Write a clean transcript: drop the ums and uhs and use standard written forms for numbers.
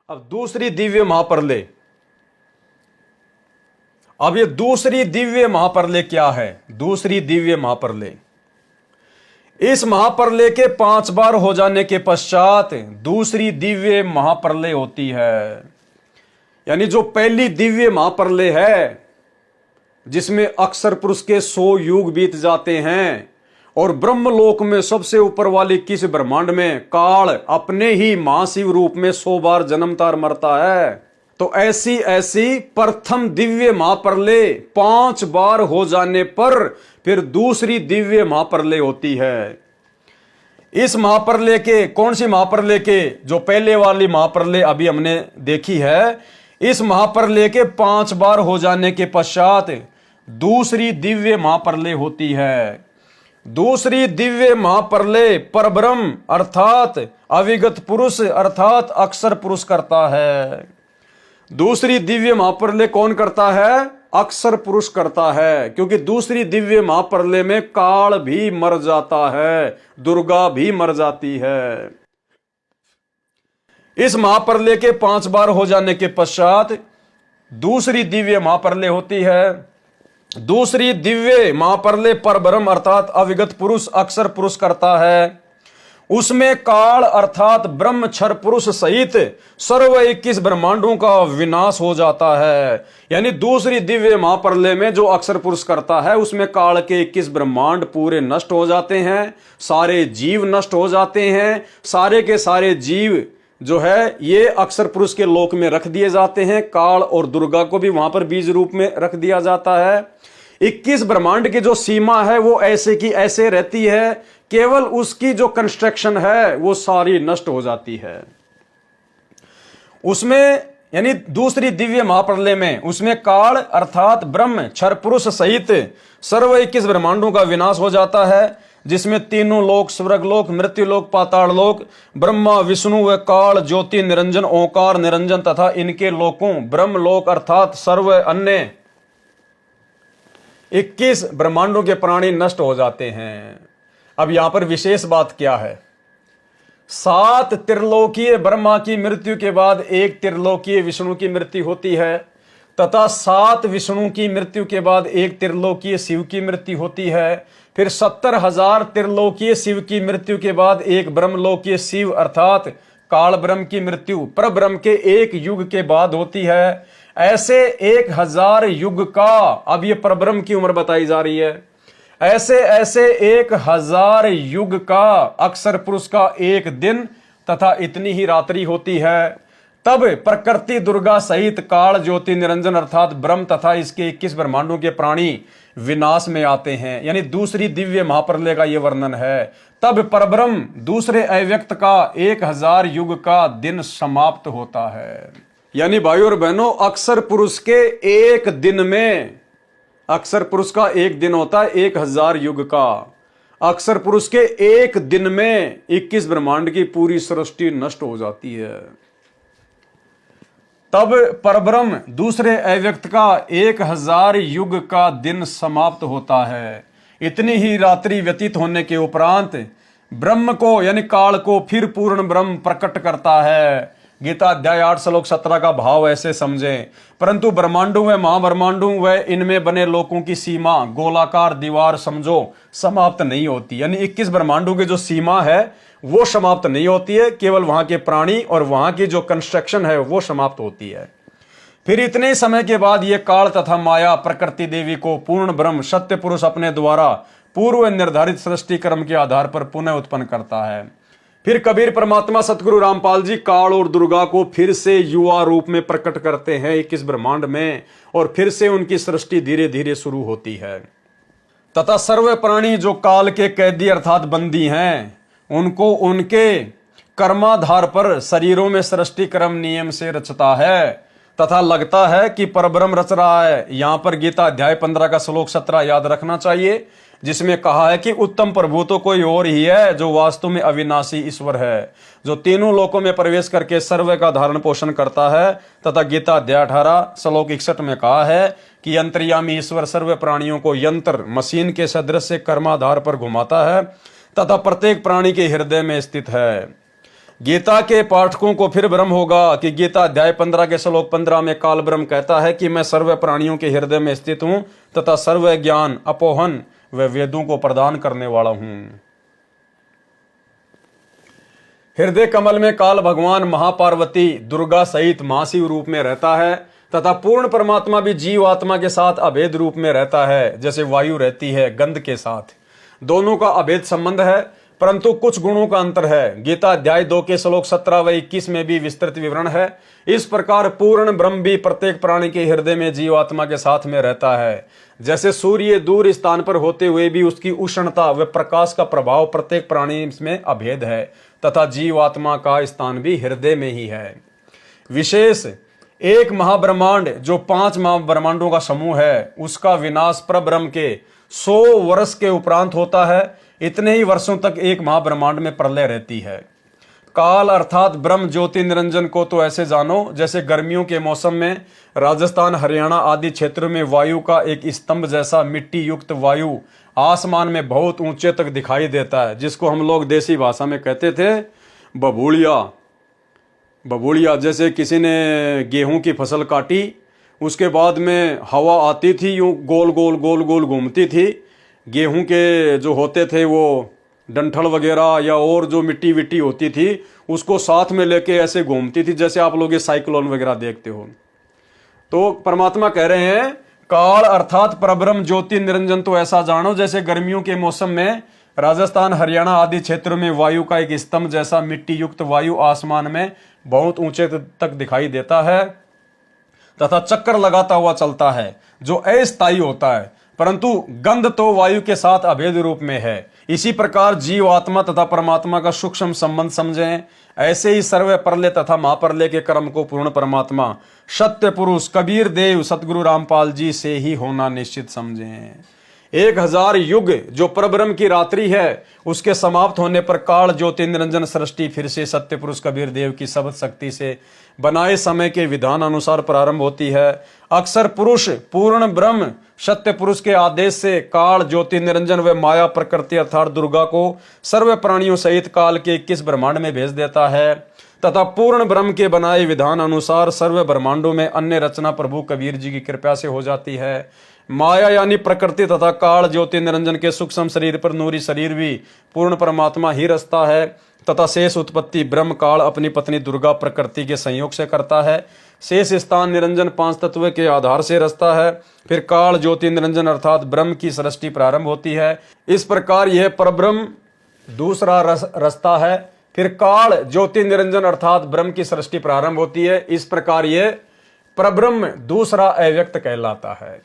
अब दूसरी दिव्य महाप्रलय। अब ये दूसरी दिव्य महाप्रलय क्या है? दूसरी दिव्य महाप्रलय, इस महाप्रलय के 5 बार हो जाने के पश्चात दूसरी दिव्य महाप्रलय होती है। यानी जो पहली दिव्य महाप्रलय है जिसमें अक्षर पुरुष के 100 युग बीत जाते हैं और ब्रह्मलोक में सबसे ऊपर वाले किस ब्रह्मांड में काल अपने ही महाशिव रूप में 100 बार जन्मता मरता है, तो ऐसी ऐसी प्रथम दिव्य महाप्रलय 5 बार हो जाने पर फिर दूसरी दिव्य महाप्रलय होती है। इस महाप्रलय के, कौन सी महाप्रलय के? जो पहले वाली महाप्रलय अभी हमने देखी है, इस महाप्रलय के 5 बार हो जाने के पश्चात दूसरी दिव्य महाप्रलय होती है। दूसरी दिव्य महाप्रलय परब्रह्म अर्थात अविगत पुरुष अर्थात अक्षर पुरुष करता है। दूसरी दिव्य महाप्रलय कौन करता है? अक्षर पुरुष करता है, क्योंकि दूसरी दिव्य महाप्रलय में काल भी मर जाता है, दुर्गा भी मर जाती है। इस महाप्रलय के 5 बार हो जाने के पश्चात दूसरी दिव्य महाप्रलय होती है। दूसरी दिव्य महाप्रलय परब्रह्म अर्थात अविगत पुरुष अक्षर पुरुष करता है। उसमें काल अर्थात ब्रह्म क्षर पुरुष सहित सर्व 21 ब्रह्मांडों का विनाश हो जाता है। यानी दूसरी दिव्य महाप्रलय में जो अक्षर पुरुष करता है उसमें काल के 21 ब्रह्मांड पूरे नष्ट हो जाते हैं, सारे जीव नष्ट हो जाते हैं, सारे के सारे जीव जो है ये अक्षर पुरुष के लोक में रख दिए जाते हैं। काल और दुर्गा को भी वहां पर बीज रूप में रख दिया जाता है। 21 ब्रह्मांड की जो सीमा है वो ऐसे की ऐसे रहती है, केवल उसकी जो कंस्ट्रक्शन है वो सारी नष्ट हो जाती है। उसमें यानी दूसरी दिव्य महाप्रलय में उसमें काल अर्थात ब्रह्म क्षर पुरुष सहित सर्व 21 ब्रह्मांडों का विनाश हो जाता है, जिसमें तीनों लोक स्वर्गलोक मृत्युलोक पाताल लोक ब्रह्मा विष्णु व काल ज्योति निरंजन ओंकार निरंजन तथा इनके लोकों ब्रह्मलोक अर्थात सर्व अन्य 21 ब्रह्मांडों के प्राणी नष्ट हो जाते हैं। अब यहां पर विशेष बात क्या है? 7 त्रिलोकीय ब्रह्मा की मृत्यु के बाद एक त्रिलोकीय विष्णु की मृत्यु होती है, तथा 7 विष्णु की मृत्यु के बाद एक त्रिलोकीय शिव की मृत्यु होती है। फिर 70,000 त्रिलोकीय शिव की मृत्यु के बाद एक ब्रह्मलोकीय शिव अर्थात काल ब्रह्म की मृत्यु परब्रह्म के एक युग के बाद होती है। ऐसे 1000 युग का, अब ये परब्रह्म की उम्र बताई जा रही है, ऐसे ऐसे 1000 युग का अक्षर पुरुष का एक दिन तथा इतनी ही रात्रि होती है। तब प्रकृति दुर्गा सहित काल ज्योति निरंजन अर्थात ब्रह्म तथा इसके 21 ब्रह्मांडों के प्राणी विनाश में आते हैं। यानी दूसरी दिव्य महाप्रलय का यह वर्णन है। तब परब्रह्म दूसरे अव्यक्त का 1000 युग का दिन समाप्त होता है। यानी भाइयों और बहनों, अक्षर पुरुष के एक दिन में, अक्षर पुरुष का एक दिन होता है 1000 युग का, अक्षर पुरुष के एक दिन में 21 ब्रह्मांड की पूरी सृष्टि नष्ट हो जाती है। तब परब्रह्म दूसरे अव्यक्त का 1000 युग का दिन समाप्त होता है। इतनी ही रात्रि व्यतीत होने के उपरांत ब्रह्म को यानी काल को फिर पूर्ण ब्रह्म प्रकट करता है। गीता अध्याय 8 श्लोक 17 का भाव ऐसे समझें, परंतु ब्रह्मांडों व महाब्रह्मांडों व इनमें बने लोकों की सीमा गोलाकार दीवार समझो समाप्त नहीं होती। यानी 21 ब्रह्मांडों की जो सीमा है वो समाप्त नहीं होती है, केवल वहां के प्राणी और वहां की जो कंस्ट्रक्शन है वो समाप्त होती है। फिर इतने समय के बाद ये काल तथा माया प्रकृति देवी को पूर्ण ब्रह्म सत्य पुरुष अपने द्वारा पूर्व निर्धारित सृष्टि क्रम के आधार पर पुनः उत्पन्न करता है। फिर कबीर परमात्मा सतगुरु रामपाल जी काल और दुर्गा को फिर से युवा रूप में प्रकट करते हैं 21 ब्रह्मांड में, और फिर से उनकी सृष्टि धीरे धीरे शुरू होती है। तथा सर्व प्राणी जो काल के कैदी अर्थात बंदी हैं, उनको उनके कर्माधार पर शरीरों में सृष्टि क्रम नियम से रचता है तथा लगता है कि परब्रह्म रच रहा है। यहां पर गीता अध्याय 15 का श्लोक 17 याद रखना चाहिए, जिसमें कहा है कि उत्तम प्रभु तो कोई और ही है जो वास्तव में अविनाशी ईश्वर है, जो तीनों लोकों में प्रवेश करके सर्व का धारण पोषण करता है। तथा गीता अध्याय 18 श्लोक 61 में कहा है कि अंतर्यामी ईश्वर सर्व प्राणियों को यंत्र मशीन के सदृश से कर्माधार पर घुमाता है तथा प्रत्येक प्राणी के हृदय में स्थित है। गीता के पाठकों को फिर भ्रम होगा कि गीता अध्याय 15 के श्लोक 15 में काल ब्रह्म कहता है कि मैं सर्व प्राणियों के हृदय में स्थित हूं तथा सर्व ज्ञान अपोहन व वेदों को प्रदान करने वाला हूं। हृदय कमल में काल भगवान महापार्वती दुर्गा सहित महाशिव रूप में रहता है तथा पूर्ण परमात्मा भी जीव आत्मा के साथ अभेद रूप में रहता है, जैसे वायु रहती है गंध के साथ। दोनों का अभेद संबंध है, परंतु कुछ गुणों का अंतर है। गीता अध्याय 2 के श्लोक 17 व 21 में भी विस्तृत विवरण है। इस प्रकार पूर्ण ब्रह्म भी प्रत्येक प्राणी के हृदय में जीवात्मा के साथ में रहता है। जैसे सूर्य दूर स्थान पर होते हुए भी उसकी उष्णता व प्रकाश का प्रभाव प्रत्येक प्राणी में अभेद है तथा जीवात्मा का स्थान भी हृदय में ही है। विशेष एक महाब्रह्मांड जो 5 महाब्रह्मांडों का समूह है, उसका विनाश परब्रह्म के 100 वर्ष के उपरांत होता है। इतने ही वर्षों तक एक महाब्रह्मांड में प्रलय रहती है। काल अर्थात ब्रह्म ज्योति निरंजन को तो ऐसे जानो जैसे गर्मियों के मौसम में राजस्थान हरियाणा आदि क्षेत्रों में वायु का एक स्तंभ जैसा मिट्टी युक्त वायु आसमान में बहुत ऊंचे तक दिखाई देता है, जिसको हम लोग देसी भाषा में कहते थे बबूलिया। बबूलिया जैसे किसी ने गेहूं की फसल काटी, उसके बाद में हवा आती थी, यूं गोल गोल गोल गोल घूमती थी। गेहूं के जो होते थे वो डंठल वगैरह या और जो मिट्टी विट्टी होती थी उसको साथ में लेके ऐसे घूमती थी, जैसे आप लोग ये साइक्लोन वगैरह देखते हो। तो परमात्मा कह रहे हैं काल अर्थात परब्रह्म ज्योति निरंजन तो ऐसा जानो जैसे गर्मियों के मौसम में राजस्थान हरियाणा आदि क्षेत्रों में वायु का एक स्तंभ जैसा मिट्टी युक्त वायु आसमान में बहुत ऊंचे तक दिखाई देता है तथा चक्कर लगाता हुआ चलता है, जो अस्थायी होता है, परंतु गंध तो वायु के साथ अभेद रूप में है। इसी प्रकार जीव आत्मा तथा परमात्मा का सूक्ष्म संबंध समझें। ऐसे ही सर्व प्रलय तथा महाप्रलय के कर्म को पूर्ण परमात्मा सत्य पुरुष कबीर देव सतगुरु रामपाल जी से ही होना निश्चित समझें। 1000 युग जो परब्रह्म की रात्रि है, उसके समाप्त होने पर काल ज्योति निरंजन सृष्टि फिर से सत्य पुरुष कबीर देव की शब्द शक्ति से बनाए समय के विधान अनुसार प्रारंभ होती है। अक्सर पुरुष पूर्ण ब्रह्म सत्य पुरुष के आदेश से काल ज्योति निरंजन व माया प्रकृति अर्थात दुर्गा को सर्व प्राणियों सहित काल के 21 ब्रह्मांड में भेज देता है तथा पूर्ण ब्रह्म के बनाए विधान अनुसार सर्व ब्रह्मांडों में अन्य रचना प्रभु कबीर जी की कृपा से हो जाती है। माया यानी प्रकृति तथा काल ज्योति निरंजन के सूक्ष्म शरीर पर नूरी शरीर भी पूर्ण परमात्मा ही रचता है तथा शेष उत्पत्ति ब्रह्म काल अपनी पत्नी दुर्गा प्रकृति के संयोग से करता है। शेष स्थान निरंजन 5 तत्व के आधार से रचता है। फिर काल ज्योति निरंजन अर्थात ब्रह्म की सृष्टि प्रारंभ होती है। इस प्रकार यह परब्रह्म दूसरा रचता है। फिर काल ज्योति निरंजन अर्थात ब्रह्म की सृष्टि प्रारंभ होती है। इस प्रकार यह परब्रह्म दूसरा अव्यक्त कहलाता है।